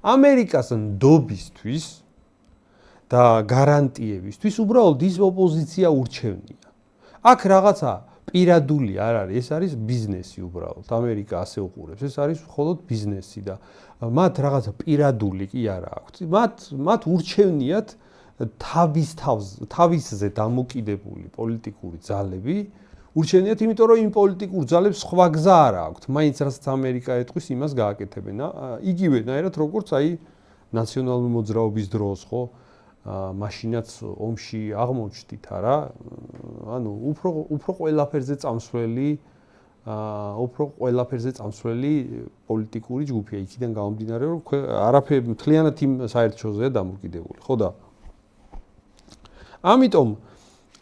ამერიკას ნდობისთვის და გარანტიებისთვის უბრალოდ ის ოპოზიცია ურჩევნია. აქ რაღაცა პირადული არ არის, ეს არის ბიზნესი უბრალოდ. ამერიკა ასე უყურებს, ეს არის მხოლოდ ბიზნესი და მათ რაღაცა პირადული კი არა აქვთ. მათ ურჩევნიათ თავისზე დამოკიდებული პოლიტიკური ძალები, ურჩევნიათ, იმიტომ რომ იმ პოლიტიკურ ძალებს სხვა გზა არ აქვთ. მაინც რასაც ამერიკა ეტყვის, იმას გააკეთებენ. იგივენაირად როგორც აი ნაციონალური მოძრაობის დროს, ხო? მაშინაც ომში აღმოჩნდით არა, ანუ უფრო ყველაფერზე წამსვლელი პოლიტიკური ჯგუფია, იქიდან გამომდინარე, რომ არაფერი მთლიანად იმ საერთაშორისოა დამოკიდებული, ხო და ამიტომ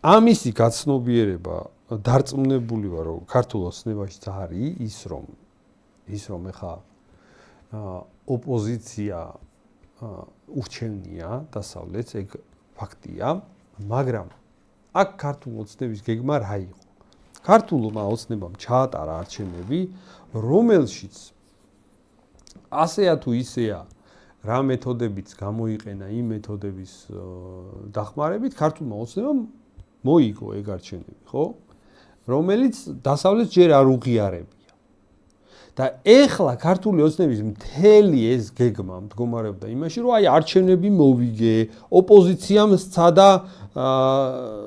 ამისი გაცნობიერება დარწმუნებული ვარ, რომ ქართულ ოცნებაშიც არის ის რომ ეხა ოპოზიცია ურჩევნია დასავლეთს, ეგ ფაქტია, მაგრამ აქ ქართულ ოცნების გეგმა რა იყო? ქართულმა ოცნებამ ჩაატარა არჩევნები, რომელშიც ასეა თუ ისეა რა მეთოდებიც გამოიყენა იმ მეთოდების დახმარებით, ქართულმა ოცნებამ მოიგო ეგ არჩევნები, ხო? რომელიც დასავლეთს ჯერ არ უღიარებია. და ეხლა ქართული ოცნების მთელი ეს გეგმა მდგომარეობდა იმაში, რომ აი არჩევნები მოვიგე, ოპოზიციამ სცადა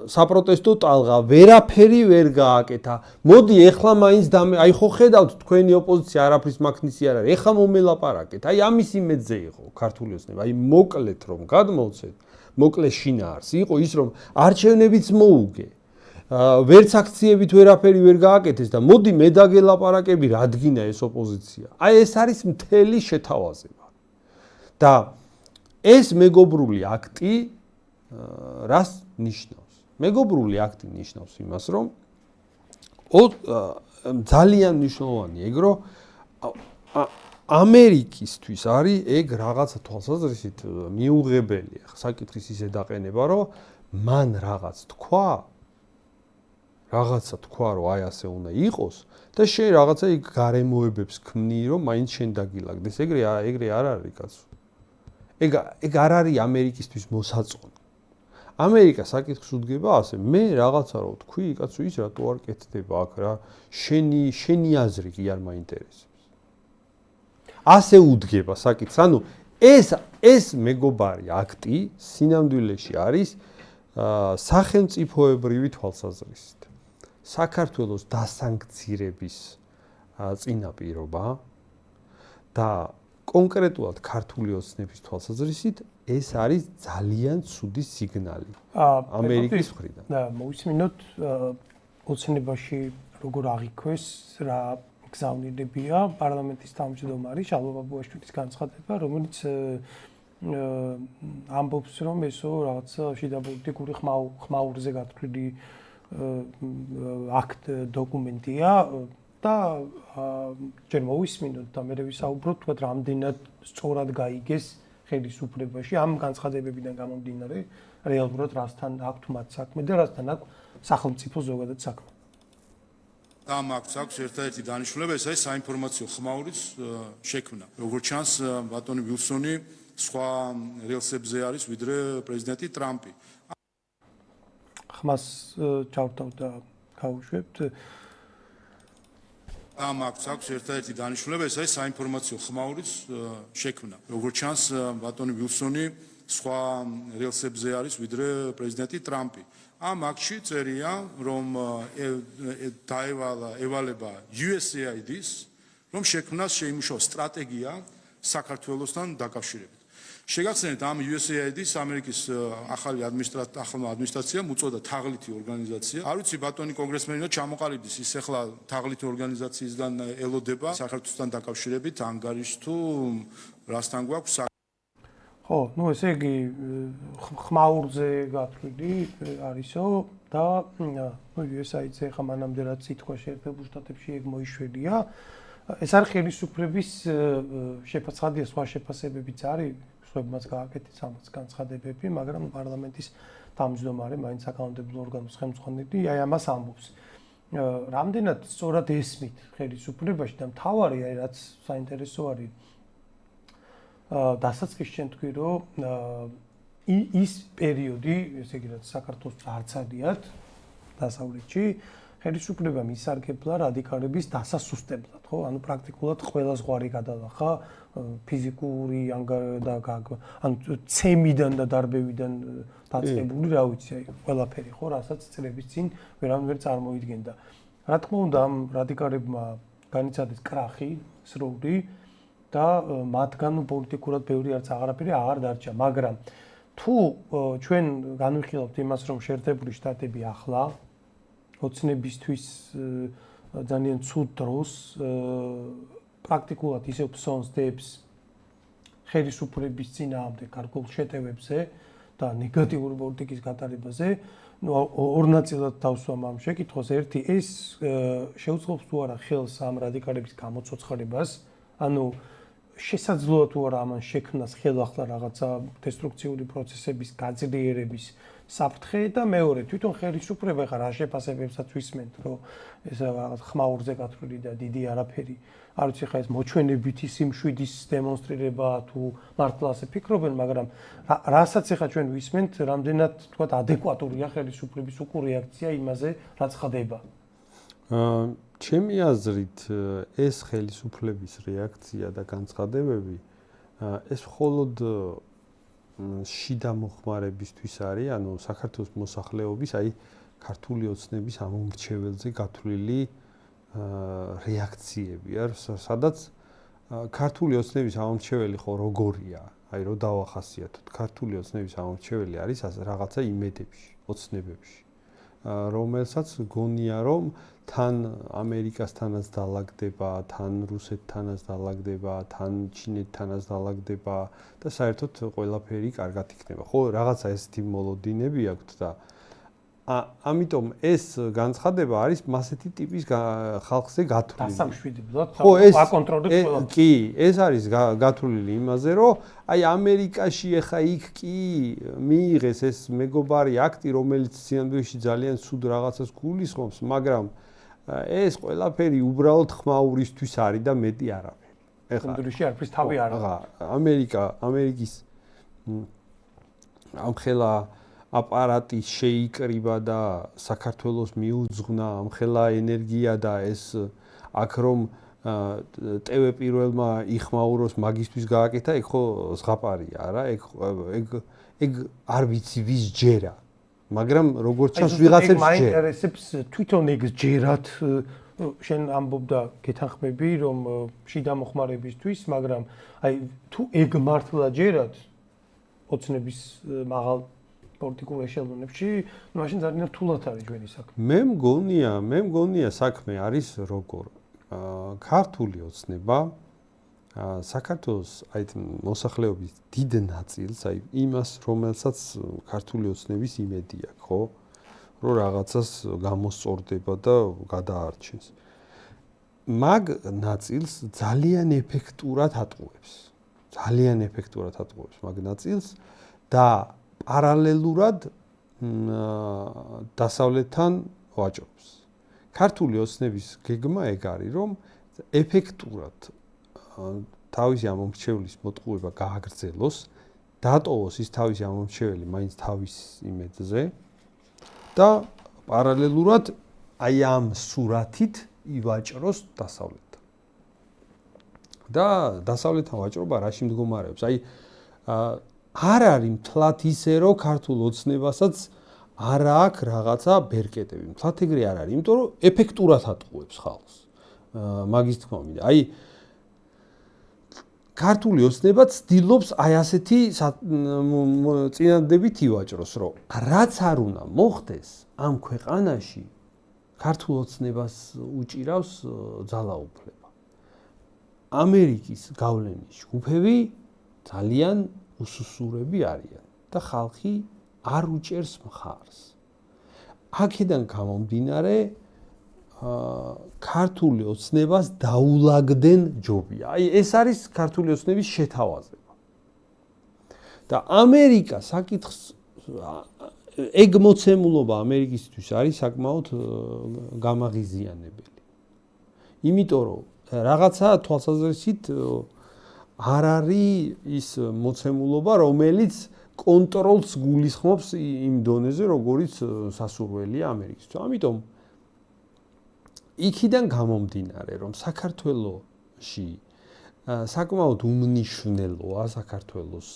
საპროტესტო ტალღა, ვერაფერი ვერ გააკეთა. მოდი ეხლა მაინც აი ხო ხედავთ თქვენი ოპოზიცია არაფრის მაქნისი არ არის. ეხლა მომელაპარაკეთ. აი ამის იმედზე იყო ქართული ოცნება. აი მოკლედ რომ გადმოვცეთ, მოკლე შინაარსი იყო ის, რომ არჩევნებიც მოუგე. ვერც აქციებით ვერაფერი ვერ გააკეთეს და მოდი მე დაგელაპარაკები, რადგინა ეს ოპოზიცია. აი ეს არის მთელი შეთავაზება. და ეს მეგობრული აქტი რას ნიშნავს? მეგობრული აქტი ნიშნავს იმას, რომ ძალიან მნიშვნელოვანია ეგ, რომ ამერიკისთვის არის ეგ რაღაცა თვალსაზრისით მიუღებელი. საკითხის ისე დაყენება, რომ მან რაღაცა თქვა, რომ აი ასე უნდა იყოს და შენ რაღაცა იქ გარემოებებს ქმნი, რომ მაინც შენ დაგილაგდეს. ეგრე არ არის კაცო. ეგ არ არის ამერიკისთვის მოსაწყო. ამერიკა საკითხს უდგება ასე, მე რაღაცა რო თქვი, კაცო, ის რატო არ კეთდება აქ რა? შენი აზრი კი არ მაინტერესებს. ასე უდგება საკითხს. ანუ ეს მეგობარი აქტი სინამდვილეში არის სახელმწიფოებრივი თვალსაზრისით. საქართველოს დასანქცირების წინაპირობა და კონკრეტულად ქართული ოცნების თვალსაზრისით ეს არის ძალიან ცუდი სიგნალი ამერიკის მხრიდან. მოვისმინოთ ოცნებაში როგორ აღიქვეს რა გზავნილებია პარლამენტის თავმჯდომარე შალვა ბაბუაშვილის განცხადება, რომელიც ამბობს, რომ ესო რაღაცა შიდა პოლიტიკური ხმაურზე გათვლილი აქტ დოკუმენტია და ჯერ მოვისმინოთ და მე ვისაუბროთ, თქვა რამდენად სწორად გაიგეს ხელისუფლებაში ამ განცხადებებიდან გამომდინარე რეალურად რასთან აქვთ მათ საქმე და რასთან აქვს სახელმწიფო ზოგადად საქმე. და აქვს ერთადერთი დანიშნულება, ეს არის საინფორმაციო ხმაურის შექმნა. როგორც ჩანს, ბატონი ვილსონი სხვა რელსებზე არის ვიდრე პრეზიდენტი ტრამპი. ხმას ჩავთავთ და გავუშვებთ. აქვს ერთადერთი დანიშნულება, ეს არის საინფორმაციო ხმაურის შექმნა. როგორც ჩანს, ბატონი ვილსონი სხვა რელსებზე არის ვიდრე პრეზიდენტი ტრამპი. ამ აქტში წერია, რომ ევალება USAID-ს, რომ შექმნას შეიმუშაოს სტრატეგია საქართველოსთან დაკავშირებით. შეგახსენეთ, ამ USAID-ს ამერიკის ახალმა ადმინისტრაციამ უწოდა თაღლითი ორგანიზაცია. არ ვიცი, ბატონი კონგრესმენიო ჩამოყალიბდეს, ის ახლა თაღლითი ორგანიზაციისგან ელოდება საქართველოსთან დაკავშირებით ანგარიშს თუ რასთან გვაქვს. ხო, ესე იგი ხმაურზე გათვლილი არისო და USAID-ზე ხა მანამდე რაც ითქვა შეერთებულ შტატებში ეგ მოიშველია. ეს არის ხელისუფლების შეფასებები, სხვა შეფასებებიც არის, სხვებმაც გააკეთეს ამას განცხადებები, მაგრამ პარლამენტის თავმჯდომარე მაინც საკანონმდებლო ორგანოს ხელმძღვანელი აი ამას ამბობს. რამდენად სწორად ესმით ხელისუფლებაში და მთავარი აი რაც საინტერესო არის დასაწყის შენ თქვი რომ ის პერიოდი, ესე იგი რაც საქართველოს წარცადიათ დასავლეთში ხელისუფლებამ ისარგებლა რადიკალების დასასუსტებლად, ხო? ანუ პრაქტიკულად ყველა ზღვარი გადალახა ფიზიკური ანუ ცემიდან და დარბევიდან დაწყებული, რა ვიცი, აი ყველაფერი, ხო, რასაც წლების წინ ვერავინ ვერ წარმოიდგენდა. რა თქმა უნდა, ამ რადიკალებმა განიცადეს კრახი, სრული და მათგან პოლიტიკურად ბევრი არც აღარაფერი აღარ დარჩა, მაგრამ თუ ჩვენ განვიხილავთ იმას, რომ შეერთებული შტატები ახლა ოცნებისთვის ძალიან ცუდ დროს პრაქტიკულად ისევ ფსონს დებს ხელისუფლების წინააღმდეგ გარკვეულ შეტევებზე და ნეგატიური პოლიტიკის გატარებაზე, ну ორ ნაწილად დავსვამ ამ შეკითხვას. ერთი ეს შეუძლებს თუ არა ხელს ამ რადიკალების გამოცოცხლებას, ანუ შესაძლოა თუ არა ამან შექმნას ხელახლა რაღაცა დესტრუქციული პროცესების გაძლიერების საფრთხე და მეორე თვითონ ხელისუფლება ხარ რა შეფასებებსაც ვისმენთ რომ ეს რაღაც ხმაურზე გათვლილი და დიდი არაფერი არ ვიცი ხა ეს მოჩვენებითი სიმშვიდის დემონსტრირება თუ მართლა ასე ფიქრობენ მაგრამ რასაც ახლა ჩვენ ვისმენთ რამდენად თქვა ადეკვატურია ხელისუფლების უკუ რეაქცია იმაზე რაც ხდება ჩემი აზრით ეს ხელისუფლების რეაქცია და განცხადებები ეს მხოლოდ შიდა მოხმარებისთვის არის, ანუ საქართველოს მოსახლეობის, აი ქართული ოცნების ამომრჩეველზე გათვლილი რეაქციები არის, სადაც ქართული ოცნების ამომრჩეველი ხო როგორია, აი რო დავახასიათოთ, ქართული ოცნების ამომრჩეველი არის რაღაცა იმედებში, ოცნებებში, რომელსაც გონია რომ თან ამერიკასთანაც დალაგდება, თან რუსეთთანაც დალაგდება, თან ჩინეთთანაც დალაგდება და საერთოდ ყველაფერი კარგად იქნება. ხო, რაღაცა ესეთი მოლოდინები აქვთ და ამიტომ ეს განცხადება არის მასეთი ტიპის ხალხზე გათვლილი. დასამშვიდებლად, ხო, ეს აკონტროლებს ყველა. კი, ეს არის გათვლილი იმაზე, რომ აი ამერიკაში ახლა იქ კი მიიღეს ეს მეგობარი აქტი, რომელიც სინამდვილეში ძალიან სულ რაღაცას გულისხმობს, მაგრამ ეს ყველაფერი უბრალოდ ხმაურისთვის არის და მეტი არაფერი. ეხლა სინამდვილეში არაფრის თავი არ არის. ამერიკის ამხელა აპარატი შეიკრიბა და საქართველოს მიუძღვნა ამხელა ენერგია და ეს აქ რომ ტევე პირველმა იხმაუროს მაგისტვის გააკეთა, ეგ ხო ზღაპარია, არა? ეგ არ ვიცი ვის ჯერა. მაგრამ როგორც ჩანს ვიღაცებს ჯერა. მაინტერესებს თვითონ ეგ ჯერათ შენ ამბობდა გეთანხმები რომ შიდა მოხმარებისთვის, მაგრამ აი თუ ეგ მართლა ჯერათ ოცნების მაღალ პოლიტიკურ ეშელონებში, ну მაშინ ძალიან რთულად არის ჩვენი საქმე. მე მგონია საქმე არის როგორ ქართული ოცნება საქართველოს აი მოსახლეობის დიდ ნაწილს, აი იმას, რომელსაც ქართული ოცნების იმედი აქვს, ხო? რომ რაღაცას გამოსწორდება და გადაარჩენს. მაგ ნაწილს ძალიან ეფექტურად ატყუებს. მაგ ნაწილს და პარალელურად დასავლეთთან ვაჭრობს. ქართული ოცნების გეგმა ეგ არის, რომ ეფექტურად თავისი ამომრჩევლის მოტყუება გააგრძელოს, დატოვოს ის თავისი ამომრჩეველი მაინც თავის იმედზე და პარალელურად აი ამ სურათით ივაჭროს დასავლეთთან. და დასავლეთთან ვაჭრობა რაში მდგომარეობს? აი არ არის მთლად ისე, რომ ქართულ ოცნებასაც არ აქვს რაღაცა ბერკეტები. მთლად ეგრე არ არის, იმიტომ რომ ეფექტურად ატყუებს ხალხს. მაგის თქმა მინდა. აი ქართული ოცნება ცდილობს აი ასეთი წინადადებით ივაჭროს, რომ რაც არ უნდა მოხდეს ამ ქვეყანაში ქართულ ოცნებას უჭირავს ძალაუფლება. ამერიკის გავლენის ჯგუფები ძალიან უსუსურები არიან და ხალხი არ უჭერს მხარს. აქედან გამომდინარე ქართული ოცნებას დაულაგდნენ ჯობია. აი ეს არის ქართული ოცნების შეთავაზება. და ამერიკა საკითხს ეგ მოცემულობა ამერიკისთვის არის საკმაოდ გამაღიზიანებელი. იმიტომ რომ რაღაცა თვალსაზრისით არ არის ის მოცემულობა, რომელიც კონტროლს გულისხმობს იმ დონეზე, როგორიც სასურველია ამერიკისთვის. ამიტომ იქიდან გამომდინარე, რომ საქართველოში საკმაოდ უმნიშვნელოა საქართველოს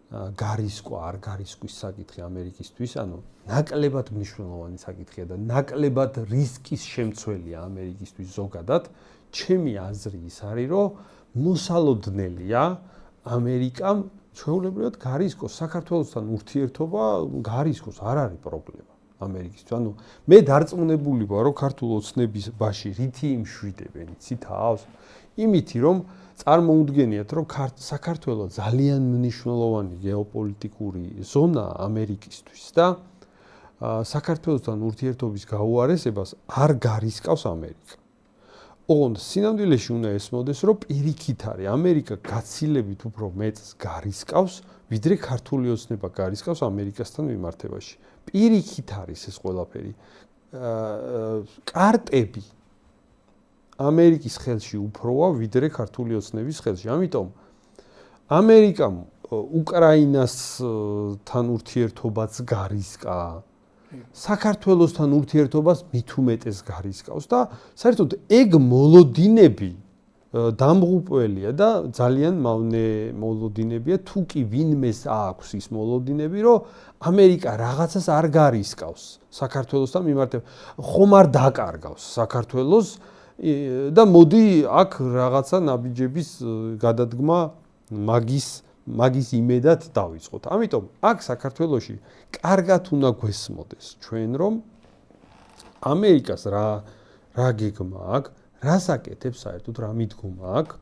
გარისკვა, არ გარისკვის საკითხი ამერიკისთვის, ანუ ნაკლებად მნიშვნელოვანი საკითხია და ნაკლებად რისკის შემცველია ამერიკისთვის ზოგადად. ჩემი აზრი ის არის, რომ მოსალოდნელია ამერიკამ ჩვეულებრივად გარისკოს საქართველოსთან ურთიერთობა გარისკოს არ არის პრობლემა ამერიკისთვის. ანუ მე დარწმუნებული ვარ, რომ ქართულ ოცნებაში რითი იმშვიდებენ, იცით ავს? იმითი, რომ წარმოუდგენიათ, რომ საქართველოს ძალიან მნიშვნელოვანი გეოპოლიტიკური ზონაა ამერიკისთვის და საქართველოსთან ურთიერთობის გაუარესებას არ გარისკავს ამერიკა. ოღონდ სინამდვილეში უნდა ესმოდეს, რომ პირიქით არის ამერიკა გაცილებით უფრო მეტს გარისკავს, ვიდრე ქართული ოცნება გარისკავს ამერიკასთან მიმართებაში. პირიქით არის ეს ყველაფერი. კარტები ამერიკის ხელში უფროა, ვიდრე ქართული ოცნების ხელში. ამიტომ ამერიკამ უკრაინასთან ურთიერთობაც გარისკა. საქართველოსთან ურთიერთობას მით უმეტეს გარისკავს და საერთოდ ეგ მოლოდინები დამღუპველია და ძალიან მავნე მოლოდინებია, თუ კი ვინმეს აქვს ის მოლოდინები, რომ ამერიკა რაღაცას არ გარისკავს საქართველოსთან მიმართება. ხომ არ დაკარგავს საქართველოს და მოდი აქ რაღაცა ნაბიჯების გადადგმა მაგის იმედად დავიწყოთ. ამიტომ აქ საქართველოში კარგად უნდა გვესმოდეს ჩვენ, რომ ამერიკას რა გეგმა აქვს, რას აკეთებს საერთოდ, რა მიდგომა აქვს.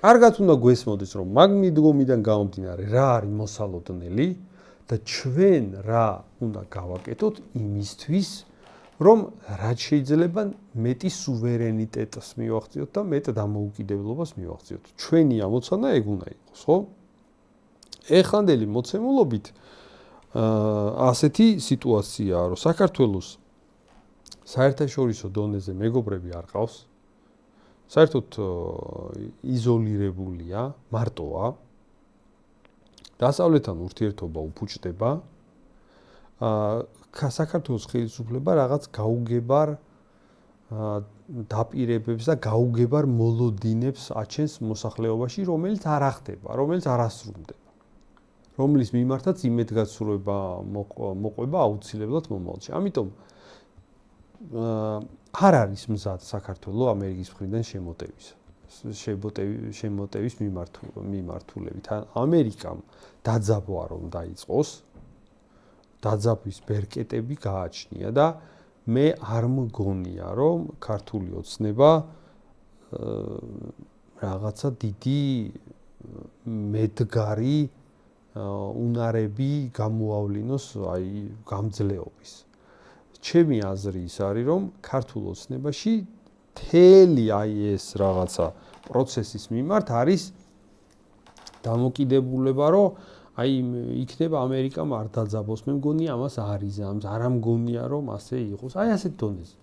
კარგად უნდა გვესმოდეს, რომ მაგ მიდგომიდან გამომდინარე რა არის მოსალოდნელი და ჩვენ რა უნდა გავაკეთოთ იმისთვის, რომ რაც შეიძლება მეტი სუვერენიტეტს მივაღწიოთ და მეტ დამოუკიდებლობას მივაღწიოთ. ჩვენი ამოცანა ეგ უნდა იყოს, ხო? ეხანდელი მოცემულობით ასეთი სიტუაციაა, რომ საქართველოს საერთაშორისო დონეზე მეგობრები არ ყავს. საერთოდ იზოლირებულია, მარტოა. დასავლეთთან ურთიერთობა უფუჭდება. საქართველოს ხელისუფლება რაღაც გაუგებარ დაპირებებს და გაუგებარ მოლოდინებს აჩენს მოსახლეობაში, რომელიც არ ახდება, რომელიც არ ასრულდება. რომლის მიმართაც იმედგაცრუება მოყვება აუცილებლად მომავალში. ამიტომ არ არის მზად საქართველოს ამერიკის მხრიდან შემოტევის მიმართულებით. ამერიკამ დაძაბვა რომ დაიწყოს, დაძაბვის ბერკეტები გააჩნია და მე არ მგონია, რომ ქართული ოცნება რაღაცა დიდი მედგარი უნარები გამოავლინოს აი გამძლეობის. ჩემი აზრი ის არის, რომ ქართულ ოცნებაში მთელი აი ეს რაღაცა პროცესის მიმართ არის დამოკიდებულება, რომ აი იქნება ამერიკამ არ დაძაბოს. მე მგონია ამას არ იზამს, არ ამგონია რომ ასე იყოს. აი ასეთ დონეზე.